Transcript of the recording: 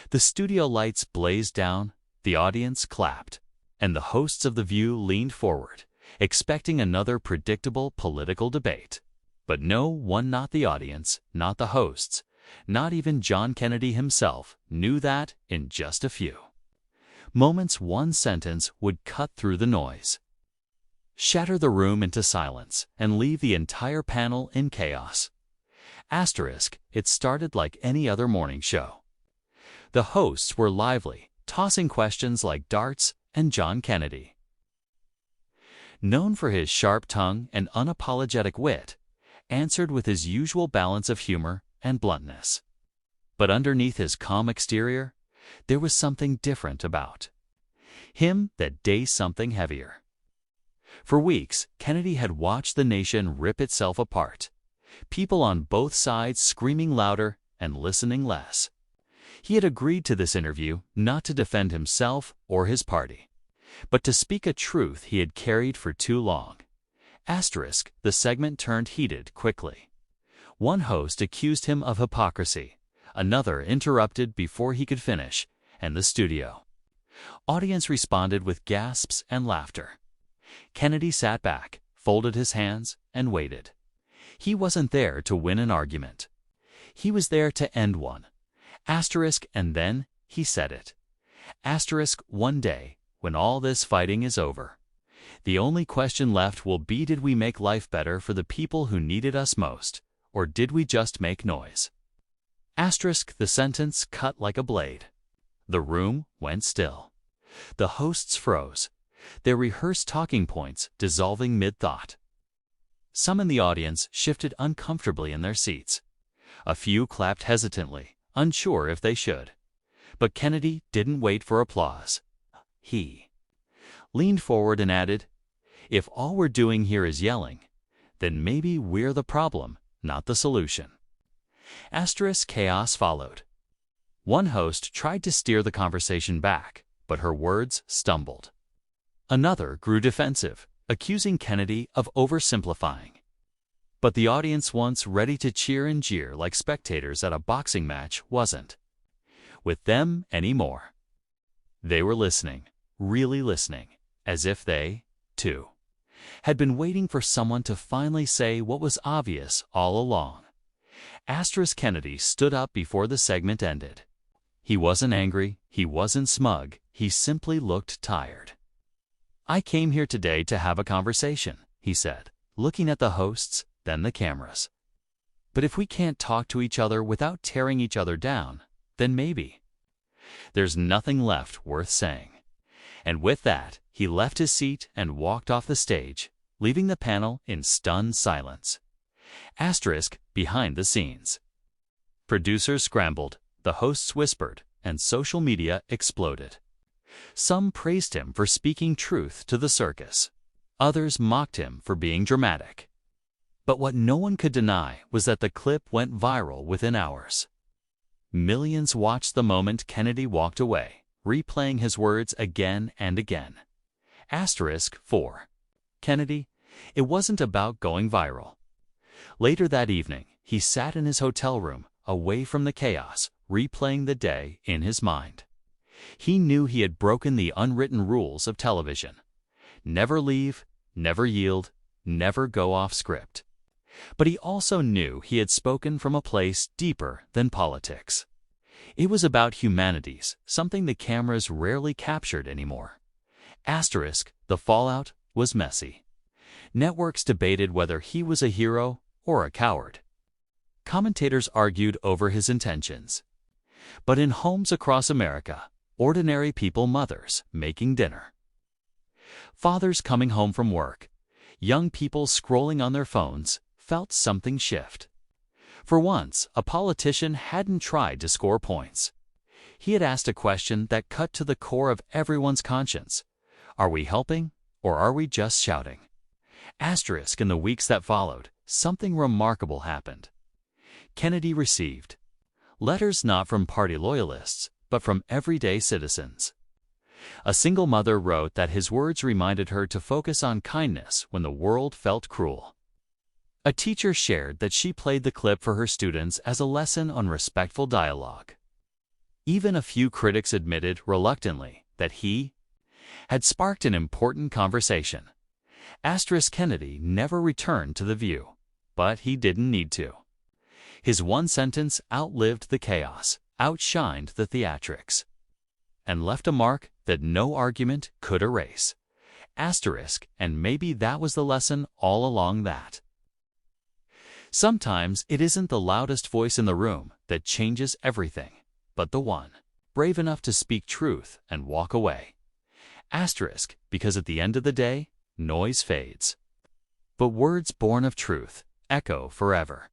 The studio lights blazed down, the audience clapped, and the hosts of The View leaned forward, expecting another predictable political debate. But no one, not the audience, not the hosts, not even John Kennedy himself, knew that in just a few moments one sentence would cut through the noise, shatter the room into silence, and leave the entire panel in chaos. Asterisk, it started like any other morning show. The hosts were lively, tossing questions like darts, and John Kennedy, known for his sharp tongue and unapologetic wit, answered with his usual balance of humor and bluntness. But underneath his calm exterior, there was something different about him that day, something heavier. For weeks, Kennedy had watched the nation rip itself apart, people on both sides screaming louder and listening less. He had agreed to this interview not to defend himself or his party, but to speak a truth he had carried for too long. Asterisk, the segment turned heated quickly. One host accused him of hypocrisy, another interrupted before he could finish, and the studio audience responded with gasps and laughter. Kennedy sat back, folded his hands, and waited. He wasn't there to win an argument. He was there to end one. Asterisk, and then he said it. Asterisk, one day, when all this fighting is over, the only question left will be, did we make life better for the people who needed us most, or did we just make noise? Asterisk, the sentence cut like a blade. The room went still. The hosts froze, their rehearsed talking points dissolving mid-thought. Some in the audience shifted uncomfortably in their seats. A few clapped hesitantly, unsure if they should. But Kennedy didn't wait for applause. He leaned forward and added, "If all we're doing here is yelling, then maybe we're the problem, not the solution." Asterisk, chaos followed. One host tried to steer the conversation back, but her words stumbled. Another grew defensive, accusing Kennedy of oversimplifying. But the audience, once ready to cheer and jeer like spectators at a boxing match, wasn't with them anymore. They were listening, really listening, as if they, too, had been waiting for someone to finally say what was obvious all along. Asterisk, Kennedy stood up before the segment ended. He wasn't angry, he wasn't smug, he simply looked tired. "I came here today to have a conversation," he said, looking at the hosts, then the cameras. "But if we can't talk to each other without tearing each other down, then maybe there's nothing left worth saying." And with that, he left his seat and walked off the stage, leaving the panel in stunned silence. Asterisk, behind the scenes. Producers scrambled, the hosts whispered, and social media exploded. Some praised him for speaking truth to the circus. Others mocked him for being dramatic. But what no one could deny was that the clip went viral within hours. Millions watched the moment Kennedy walked away, replaying his words again and again. Asterisk, for Kennedy, it wasn't about going viral. Later that evening, he sat in his hotel room, away from the chaos, replaying the day in his mind. He knew he had broken the unwritten rules of television. Never leave, never yield, never go off script. But he also knew he had spoken from a place deeper than politics. It was about humanities, something the cameras rarely captured anymore. Asterisk, the fallout was messy. Networks debated whether he was a hero or a coward. Commentators argued over his intentions. But in homes across America, ordinary people, mothers making dinner, fathers coming home from work, young people scrolling on their phones, felt something shift. For once, a politician hadn't tried to score points. He had asked a question that cut to the core of everyone's conscience. Are we helping, or are we just shouting? Asterisk, in the weeks that followed, something remarkable happened. Kennedy received letters not from party loyalists, but from everyday citizens. A single mother wrote that his words reminded her to focus on kindness when the world felt cruel. A teacher shared that she played the clip for her students as a lesson on respectful dialogue. Even a few critics admitted reluctantly that he had sparked an important conversation. Kennedy never returned to The View, but he didn't need to. His one sentence outlived the chaos, outshined the theatrics, and left a mark that no argument could erase. And maybe that was the lesson all along that. Sometimes it isn't the loudest voice in the room that changes everything, but the one brave enough to speak truth and walk away. Because at the end of the day, noise fades, but words born of truth echo forever.